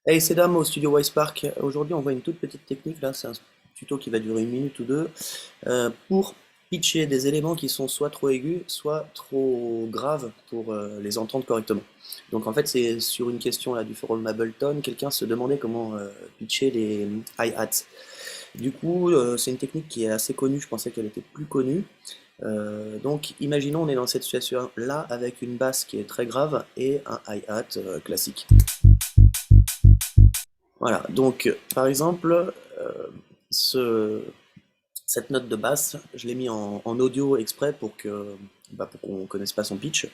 Hey, c'est Dame au studio Wisepark. Aujourd'hui, on voit une toute petite technique, là, c'est un tuto qui va durer une minute ou deux, pour pitcher des éléments qui sont soit trop aigus, soit trop graves pour les entendre correctement. Donc en fait, c'est sur une question là, du forum Ableton, quelqu'un se demandait comment pitcher les hi-hats. Du coup, c'est une technique qui est assez connue, je pensais qu'elle était plus connue. Donc imaginons on est dans cette situation-là avec une basse qui est très grave et un hi-hat classique. Voilà, donc par exemple, ce, cette note de basse, je l'ai mis en audio exprès pour qu'on ne connaisse pas son pitch.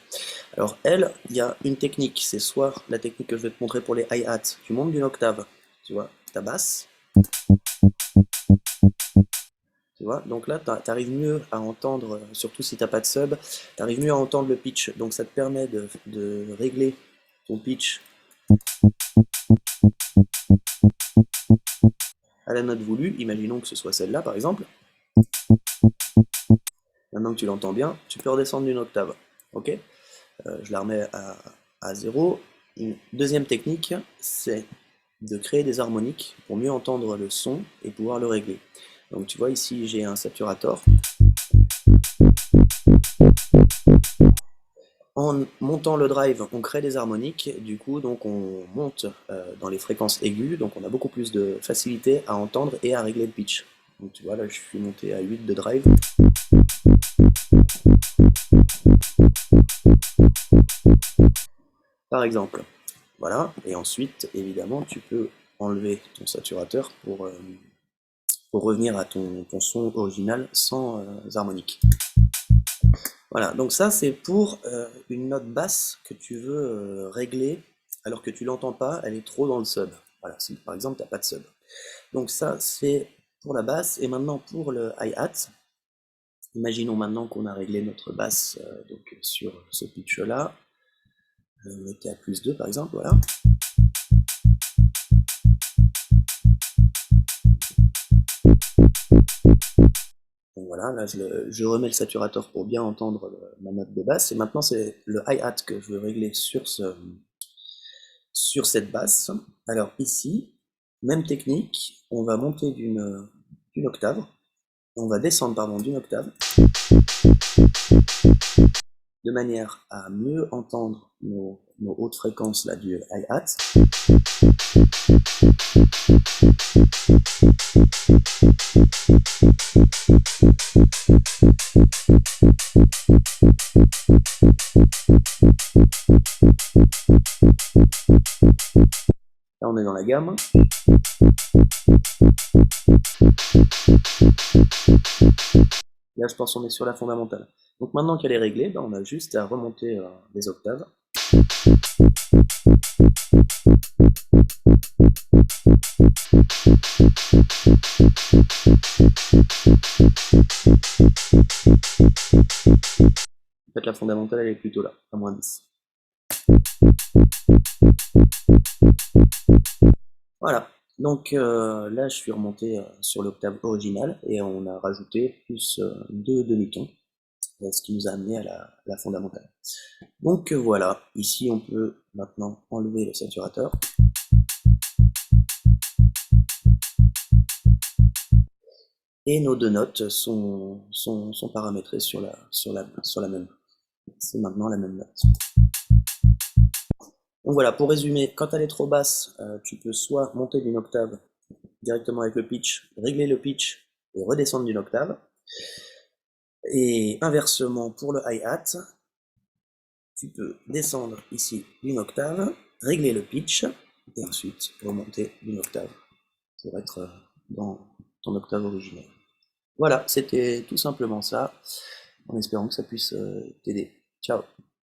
Alors elle, il y a une technique, c'est soit la technique que je vais te montrer pour les hi-hats, tu montes d'une octave, tu vois, ta basse, tu vois, donc là tu arrives mieux à entendre, surtout si t'as pas de sub, tu arrives mieux à entendre le pitch, donc ça te permet de régler ton pitch à la note voulue, imaginons que ce soit celle-là par exemple. Maintenant que tu l'entends bien, tu peux redescendre d'une octave. Ok. Je la remets à 0. Une deuxième technique, c'est de créer des harmoniques pour mieux entendre le son et pouvoir le régler. Donc tu vois ici j'ai un saturator. En montant le drive, on crée des harmoniques, du coup donc on monte dans les fréquences aiguës, donc on a beaucoup plus de facilité à entendre et à régler le pitch. Donc tu vois là je suis monté à 8 de drive. Par exemple. Voilà, et ensuite, évidemment, tu peux enlever ton saturateur pour revenir à ton son original sans harmonique. Voilà, donc ça c'est pour une note basse que tu veux régler alors que tu l'entends pas, elle est trop dans le sub. Voilà, si par exemple tu n'as pas de sub. Donc ça c'est pour la basse, et maintenant pour le hi-hat. Imaginons maintenant qu'on a réglé notre basse donc sur ce pitch là, je vais mettre à plus 2 par exemple, voilà. Donc voilà, là je remets le saturateur pour bien entendre ma note de basse. Et maintenant c'est le hi-hat que je veux régler sur cette basse. Alors ici, même technique, on va monter d'une octave. On va descendre pardon d'une octave, de manière à mieux entendre nos hautes fréquences là, du hi-hat. Là on est dans la gamme. Là, je pense qu'on est sur la fondamentale. Donc maintenant qu'elle est réglée, ben, on a juste à remonter les octaves. En fait, la fondamentale, elle est plutôt là, à moins 10. Voilà. Donc là, je suis remonté sur l'octave originale et on a rajouté plus 2 demi-tons, ce qui nous a amené à la fondamentale. Donc voilà, ici on peut maintenant enlever le saturateur. Et nos deux notes sont paramétrées sur la même. C'est maintenant la même note. Donc voilà, pour résumer, quand elle est trop basse, tu peux soit monter d'une octave directement avec le pitch, régler le pitch et redescendre d'une octave. Et inversement, pour le hi-hat, tu peux descendre ici d'une octave, régler le pitch, et ensuite remonter d'une octave pour être dans ton octave originale. Voilà, c'était tout simplement ça, en espérant que ça puisse t'aider. Ciao!